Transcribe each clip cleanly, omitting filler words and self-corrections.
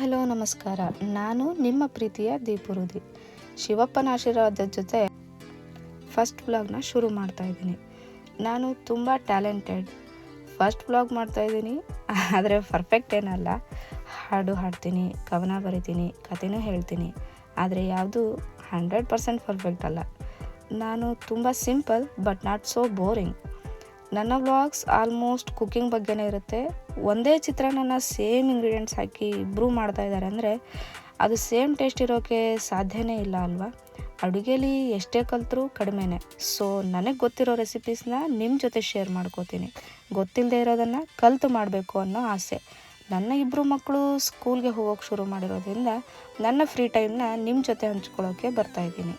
Hello ನಮಸ್ಕಾರ. ನಾನು ನಿಮ್ಮ ಪ್ರೀತಿಯ ದೀಪುರುದಿ. ಶಿವಪ್ಪನ ಆಶೀರ್ವಾದದ ಜೊತೆ ಫಸ್ಟ್ ವ್ಲಾಗ್ನ ಶುರು ಮಾಡ್ತಾ ಇದ್ದೀನಿ. ನಾನು ತುಂಬ ಟ್ಯಾಲೆಂಟೆಡ್. ಫಸ್ಟ್ ವ್ಲಾಗ್ ಮಾಡ್ತಾ ಇದ್ದೀನಿ, ಆದರೆ ಪರ್ಫೆಕ್ಟ್ ಏನಲ್ಲ. ಹಾಡು ಹಾಡ್ತೀನಿ, ಕವನ ಬರಿತೀನಿ, ಕಥೆನೂ ಹೇಳ್ತೀನಿ, ಆದರೆ ಯಾವುದು 100% ಪರ್ಫೆಕ್ಟ್ ಅಲ್ಲ. ನಾನು ತುಂಬ simple but not so boring. ನನ್ನ ವ್ಲಾಗ್ಸ್ ಆಲ್ಮೋಸ್ಟ್ ಕುಕ್ಕಿಂಗ್ ಬಗ್ಗೆನೇ ಇರುತ್ತೆ. ಒಂದೇ ಚಿತ್ರಾನ್ನ ಸೇಮ್ ಇಂಗ್ರೀಡಿಯೆಂಟ್ಸ್ ಹಾಕಿ ಇಬ್ಬರು ಮಾಡ್ತಾ ಇದ್ದಾರೆ ಅಂದರೆ ಅದು ಸೇಮ್ ಟೇಸ್ಟ್ ಇರೋಕ್ಕೆ ಸಾಧ್ಯನೇ ಇಲ್ಲ ಅಲ್ವಾ. ಅಡುಗೆಯಲ್ಲಿ ಎಷ್ಟೇ ಕಲ್ತರೂ ಕಡಿಮೆನೇ. ಸೊ ನನಗೆ ಗೊತ್ತಿರೋ ರೆಸಿಪೀಸ್ನ ನಿಮ್ಮ ಜೊತೆ ಶೇರ್ ಮಾಡ್ಕೋತೀನಿ. ಗೊತ್ತಿಲ್ಲದೆ ಇರೋದನ್ನು ಕಲಿತು ಮಾಡಬೇಕು ಅನ್ನೋ ಆಸೆ. ನನ್ನ ಇಬ್ಬರು ಮಕ್ಕಳು ಸ್ಕೂಲ್ಗೆ ಹೋಗೋಕ್ಕೆ ಶುರು ಮಾಡಿರೋದ್ರಿಂದ ನನ್ನ ಫ್ರೀ ಟೈಮ್ನ ನಿಮ್ಮ ಜೊತೆ ಹಂಚ್ಕೊಳ್ಳೋಕ್ಕೆ ಬರ್ತಾಯಿದ್ದೀನಿ.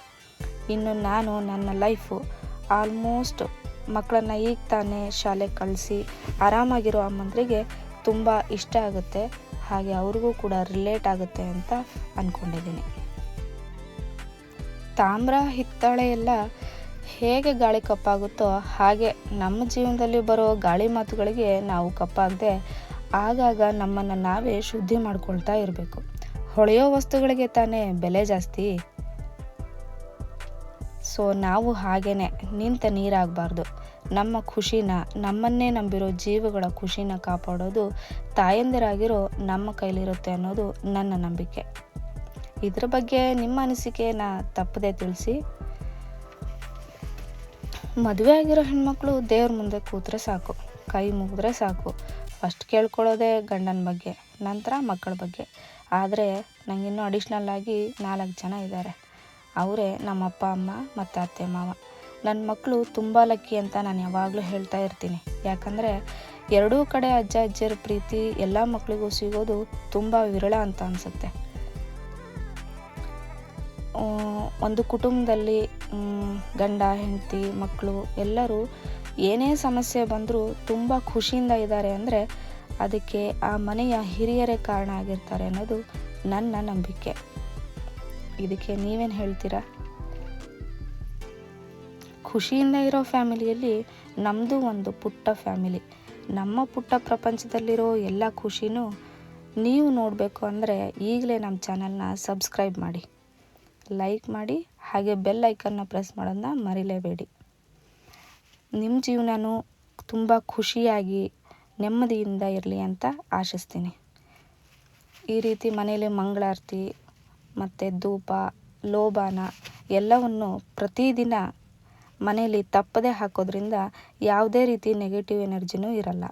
ಇನ್ನು ನಾನು ನನ್ನ ಲೈಫು ಆಲ್ಮೋಸ್ಟ್ ಮಕ್ಕಳನ್ನು ಈಗ ತಾನೇ ಶಾಲೆಗೆ ಕಳಿಸಿ ಆರಾಮಾಗಿರೋ ಅಮ್ಮಂದ್ರಿಗೆ ತುಂಬ ಇಷ್ಟ ಆಗುತ್ತೆ, ಹಾಗೆ ಅವ್ರಿಗೂ ಕೂಡ ರಿಲೇಟ್ ಆಗುತ್ತೆ ಅಂತ ಅಂದ್ಕೊಂಡಿದ್ದೀನಿ. ತಾಮ್ರ ಹಿತ್ತಾಳೆ ಎಲ್ಲ ಹೇಗೆ ಗಾಳಿ ಕಪ್ಪಾಗುತ್ತೋ ಹಾಗೆ ನಮ್ಮ ಜೀವನದಲ್ಲಿ ಬರೋ ಗಾಳಿ ಮಾತುಗಳಿಗೆ ನಾವು ಕಪ್ಪಾಗದೆ ಆಗಾಗ ನಮ್ಮನ್ನು ನಾವೇ ಶುದ್ಧಿ ಮಾಡ್ಕೊಳ್ತಾ ಇರಬೇಕು. ಹೊಳೆಯೋ ವಸ್ತುಗಳಿಗೆ ತಾನೇ ಬೆಲೆ ಜಾಸ್ತಿ. ಸೊ ನಾವು ಹಾಗೇನೆ ನಿಂತ ನೀರಾಗಬಾರ್ದು. ನಮ್ಮ ಖುಷಿನ, ನಮ್ಮನ್ನೇ ನಂಬಿರೋ ಜೀವಗಳ ಖುಷಿನ ಕಾಪಾಡೋದು ತಾಯಂದಿರಾಗಿರೋ ನಮ್ಮ ಕೈಲಿರುತ್ತೆ ಅನ್ನೋದು ನನ್ನ ನಂಬಿಕೆ. ಇದ್ರ ಬಗ್ಗೆ ನಿಮ್ಮ ಅನಿಸಿಕೆನ ತಪ್ಪದೆ ತಿಳಿಸಿ. ಮದುವೆ ಆಗಿರೋ ಹೆಣ್ಮಕ್ಳು ದೇವ್ರ ಮುಂದೆ ಕೂತ್ರೆ ಸಾಕು, ಕೈ ಮುಗಿದ್ರೆ ಸಾಕು. ಫಸ್ಟ್ ಕೇಳ್ಕೊಳ್ಳೋದೇ ಗಂಡನ ಬಗ್ಗೆ, ನಂತರ ಮಕ್ಕಳ ಬಗ್ಗೆ. ಆದರೆ ನನಗಿನ್ನೂ ಅಡಿಷ್ನಲ್ ಆಗಿ 4 ಜನ ಇದ್ದಾರೆ. ಅವರೇ ನಮ್ಮ ಅಪ್ಪ ಅಮ್ಮ ಮತ್ತು ಅತ್ತೆ ಮಾವ. ನನ್ನ ಮಕ್ಕಳು ತುಂಬ ಲಕ್ಕಿ ಅಂತ ನಾನು ಯಾವಾಗಲೂ ಹೇಳ್ತಾ ಇರ್ತೀನಿ. ಯಾಕಂದರೆ ಎರಡೂ ಕಡೆ ಅಜ್ಜ ಅಜ್ಜಿಯರ ಪ್ರೀತಿ ಎಲ್ಲ ಮಕ್ಕಳಿಗೂ ಸಿಗೋದು ತುಂಬ ವಿರಳ ಅಂತ ಅನಿಸುತ್ತೆ. ಒಂದು ಕುಟುಂಬದಲ್ಲಿ ಗಂಡ ಹೆಂಡತಿ ಮಕ್ಕಳು ಎಲ್ಲರೂ ಏನೇ ಸಮಸ್ಯೆ ಬಂದರೂ ತುಂಬ ಖುಷಿಯಿಂದ ಇದ್ದಾರೆ ಅಂದರೆ ಅದಕ್ಕೆ ಆ ಮನೆಯ ಹಿರಿಯರೇ ಕಾರಣ ಆಗಿರ್ತಾರೆ ಅನ್ನೋದು ನನ್ನ ನಂಬಿಕೆ. ಇದಕ್ಕೆ ನೀವೇನು ಹೇಳ್ತೀರಾ? ಖುಷಿಯಿಂದ ಇರೋ ಫ್ಯಾಮಿಲಿಯಲ್ಲಿ ನಮ್ಮದು ಒಂದು ಪುಟ್ಟ ಫ್ಯಾಮಿಲಿ. ನಮ್ಮ ಪುಟ್ಟ ಪ್ರಪಂಚದಲ್ಲಿರೋ ಎಲ್ಲ ಖುಷಿನೂ ನೀವು ನೋಡಬೇಕು ಅಂದರೆ ಈಗಲೇ ನಮ್ಮ ಚಾನಲ್ನ ಸಬ್ಸ್ಕ್ರೈಬ್ ಮಾಡಿ, ಲೈಕ್ ಮಾಡಿ, ಹಾಗೆ ಬೆಲ್ ಐಕನ್ನ ಪ್ರೆಸ್ ಮಾಡೋದನ್ನ ಮರಿಲೇಬೇಡಿ. ನಿಮ್ಮ ಜೀವನನೂ ತುಂಬ ಖುಷಿಯಾಗಿ ನೆಮ್ಮದಿಯಿಂದ ಇರಲಿ ಅಂತ ಆಶಿಸ್ತೀನಿ. ಈ ರೀತಿ ಮನೇಲಿ ಮಂಗಳಾರತಿ ಮತ್ತು ಧೂಪ ಲೋಬಾನ ಎಲ್ಲವನ್ನು ಪ್ರತಿದಿನ ಮನೆಯಲ್ಲಿ ತಪ್ಪದೆ ಹಾಕೋದ್ರಿಂದ ಯಾವುದೇ ರೀತಿ ನೆಗೆಟಿವ್ ಎನರ್ಜಿನೂ ಇರಲ್ಲ.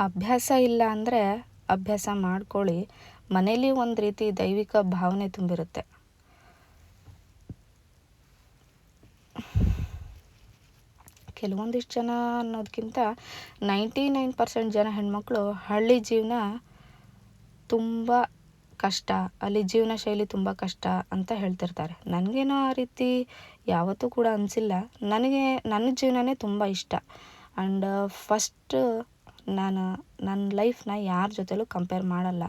ಅಭ್ಯಾಸ ಇಲ್ಲ ಅಂದರೆ ಅಭ್ಯಾಸ ಮಾಡ್ಕೊಳ್ಳಿ. ಮನೇಲಿ ಒಂದು ರೀತಿ ದೈವಿಕ ಭಾವನೆ ತುಂಬಿರುತ್ತೆ. ಕೆಲವೊಂದಿಷ್ಟು ಜನ ಅನ್ನೋದಕ್ಕಿಂತ 99% ಜನ ಹೆಣ್ಮಕ್ಳು ಹಳ್ಳಿ ಜೀವನ ತುಂಬ ಕಷ್ಟ, ಅಲ್ಲಿ ಜೀವನ ಶೈಲಿ ತುಂಬ ಕಷ್ಟ ಅಂತ ಹೇಳ್ತಿರ್ತಾರೆ. ನನಗೇನೋ ಆ ರೀತಿ ಯಾವತ್ತೂ ಕೂಡ ಅನಿಸಿಲ್ಲ. ನನ್ನ ಜೀವನನೇ ತುಂಬ ಇಷ್ಟ. ಆ್ಯಂಡ್ ಫಸ್ಟ್ ನಾನು ನನ್ನ ಲೈಫ್ನ ಯಾರ ಜೊತೆಲೂ ಕಂಪೇರ್ ಮಾಡಲ್ಲ.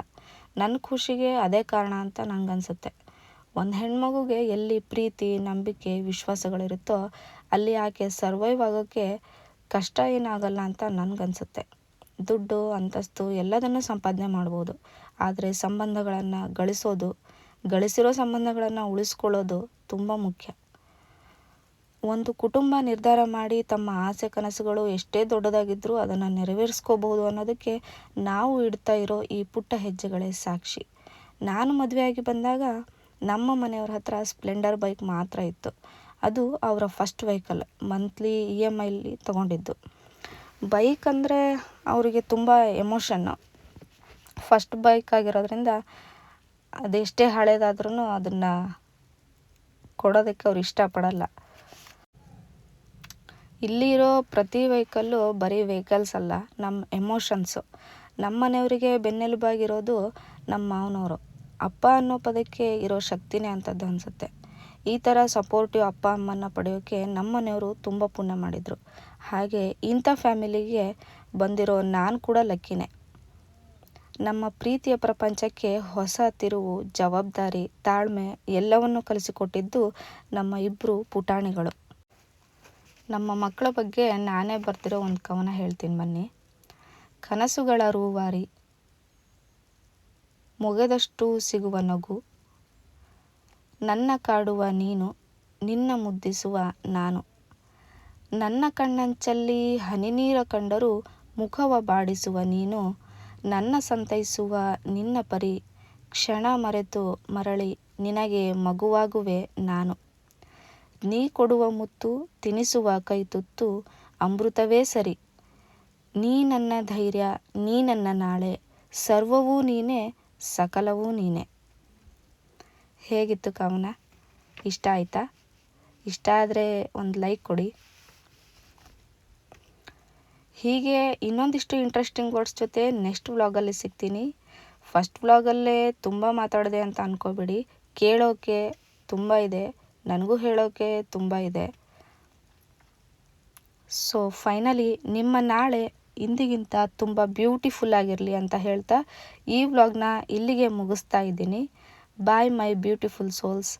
ನನ್ನ ಖುಷಿಗೆ ಅದೇ ಕಾರಣ ಅಂತ ನನಗನ್ಸುತ್ತೆ. ಒಂದು ಹೆಣ್ಮಗುಗೆ ಎಲ್ಲಿ ಪ್ರೀತಿ ನಂಬಿಕೆ ವಿಶ್ವಾಸಗಳಿರುತ್ತೋ ಅಲ್ಲಿ ಆಕೆ ಸರ್ವೈವ್ ಆಗೋಕ್ಕೆ ಕಷ್ಟ ಏನಾಗಲ್ಲ ಅಂತ ನನಗನ್ಸುತ್ತೆ. ದುಡ್ಡು ಅಂತಸ್ತು ಎಲ್ಲದನ್ನು ಸಂಪಾದನೆ ಮಾಡ್ಬೋದು, ಆದರೆ ಸಂಬಂಧಗಳನ್ನು ಗಳಿಸಿರೋ ಸಂಬಂಧಗಳನ್ನು ಉಳಿಸ್ಕೊಳ್ಳೋದು ತುಂಬ ಮುಖ್ಯ. ಒಂದು ಕುಟುಂಬ ನಿರ್ಧಾರ ಮಾಡಿ ತಮ್ಮ ಆಸೆ ಕನಸುಗಳು ಎಷ್ಟೇ ದೊಡ್ಡದಾಗಿದ್ದರೂ ಅದನ್ನು ನೆರವೇರಿಸ್ಕೋಬಹುದು ಅನ್ನೋದಕ್ಕೆ ನಾವು ಇಡ್ತಾ ಇರೋ ಈ ಪುಟ್ಟ ಹೆಜ್ಜೆಗಳೇ ಸಾಕ್ಷಿ. ನಾನು ಮದುವೆಯಾಗಿ ಬಂದಾಗ ನಮ್ಮ ಮನೆಯವ್ರ ಹತ್ರ ಸ್ಪ್ಲೆಂಡರ್ ಬೈಕ್ ಮಾತ್ರ ಇತ್ತು. ಅದು ಅವರ ಫಸ್ಟ್ ವೆಹಿಕಲ್, ಮಂತ್ಲಿ EMI ತೊಗೊಂಡಿದ್ದು. ಬೈಕ್ ಅಂದರೆ ಅವರಿಗೆ ತುಂಬ ಎಮೋಷನ್ನು. ಫಸ್ಟ್ ಬೈಕ್ ಆಗಿರೋದ್ರಿಂದ ಅದೆಷ್ಟೇ ಹಳೇದಾದ್ರೂ ಅದನ್ನು ಕೊಡೋದಕ್ಕೆ ಅವ್ರು ಇಷ್ಟಪಡಲ್ಲ. ಇಲ್ಲಿರೋ ಪ್ರತಿ ವೆಹಿಕಲ್ಲು ಬರೀ ವೆಹಿಕಲ್ಸ್ ಅಲ್ಲ, ನಮ್ಮ ಎಮೋಷನ್ಸು. ನಮ್ಮ ಮನೆಯವರಿಗೆ ಬೆನ್ನೆಲುಬಾಗಿರೋದು ನಮ್ಮ ಮಾವನವರು. ಅಪ್ಪ ಅನ್ನೋ ಪದಕ್ಕೆ ಇರೋ ಶಕ್ತಿನೇ ಅಂಥದ್ದು ಅನಿಸುತ್ತೆ. ಈ ಥರ ಸಪೋರ್ಟಿವ್ ಅಪ್ಪ ಅಮ್ಮನ ಪಡೆಯೋಕ್ಕೆ ನಮ್ಮ ಮನೆಯವರು ತುಂಬ ಪುಣ್ಯ ಮಾಡಿದರು. ಹಾಗೆ ಇಂಥ ಫ್ಯಾಮಿಲಿಗೆ ಬಂದಿರೋ ನಾನು ಕೂಡ ಲಕ್ಕಿನೇ. ನಮ್ಮ ಪ್ರೀತಿಯ ಪ್ರಪಂಚಕ್ಕೆ ಹೊಸ ತಿರುವು, ಜವಾಬ್ದಾರಿ, ತಾಳ್ಮೆ ಎಲ್ಲವನ್ನೂ ಕಲಿಸಿಕೊಟ್ಟಿದ್ದು ನಮ್ಮ ಇಬ್ಬರು ಪುಟಾಣಿಗಳು. ನಮ್ಮ ಮಕ್ಕಳ ಬಗ್ಗೆ ನಾನೇ ಬರ್ತಿರೋ ಒಂದು ಕವನ ಹೇಳ್ತೀನಿ ಬನ್ನಿ. ಕನಸುಗಳ ರೂವಾರಿ ಮೊಗೆದಷ್ಟು ಸಿಗುವ ನಗು, ನನ್ನ ಕಾಡುವ ನೀನು, ನಿನ್ನ ಮುದ್ದಿಸುವ ನಾನು, ನನ್ನ ಕಣ್ಣಂಚಲ್ಲಿ ಹನಿ ನೀರ ಕಂಡರೂ ಮುಖವ ಬಾಡಿಸುವ ನೀನು, ನನ್ನ ಸಂತೈಸುವ ನಿನ್ನ ಪರಿ, ಕ್ಷಣ ಮರೆತು ಮರಳಿ ನಿನಗೆ ಮಗುವಾಗುವೆ ನಾನು. ನೀ ಕೊಡುವ ಮುತ್ತು ತಿನಿಸುವ ಕೈತುತ್ತು ಅಮೃತವೇ ಸರಿ, ನೀ ನನ್ನ ಧೈರ್ಯ, ನೀ ನನ್ನ ನಾಳೆ, ಸರ್ವವೂ ನೀನೇ, ಸಕಲವೂ ನೀನೇ. ಹೇಗಿತ್ತು ಕವನ? ಇಷ್ಟ ಆಯಿತಾ? ಇಷ್ಟ ಆದರೆ ಒಂದು ಲೈಕ್ ಕೊಡಿ. ಹೀಗೆ ಇನ್ನೊಂದಿಷ್ಟು ಇಂಟ್ರೆಸ್ಟಿಂಗ್ ವರ್ಡ್ಸ್ ಜೊತೆ ನೆಕ್ಸ್ಟ್ ವ್ಲಾಗಲ್ಲಿ ಸಿಗ್ತೀನಿ. ಫಸ್ಟ್ ವ್ಲಾಗಲ್ಲೇ ತುಂಬ ಮಾತಾಡಿದೆ ಅಂತ ಅಂದ್ಕೋಬೇಡಿ, ಕೇಳೋಕೆ ತುಂಬ ಇದೆ, ನನಗೂ ಹೇಳೋಕೆ ತುಂಬ ಇದೆ. ಸೊ ಫೈನಲಿ ನಿಮ್ಮ ನಾಳೆ ಇಂದಿಗಿಂತ ತುಂಬ ಬ್ಯೂಟಿಫುಲ್ ಆಗಿರಲಿ ಅಂತ ಹೇಳ್ತಾ ಈ ವ್ಲಾಗ್ನ ಇಲ್ಲಿಗೆ ಮುಗಿಸ್ತಾ ಇದ್ದೀನಿ. ಬಾಯ್ ಮೈ ಬ್ಯೂಟಿಫುಲ್ ಸೋಲ್ಸ್.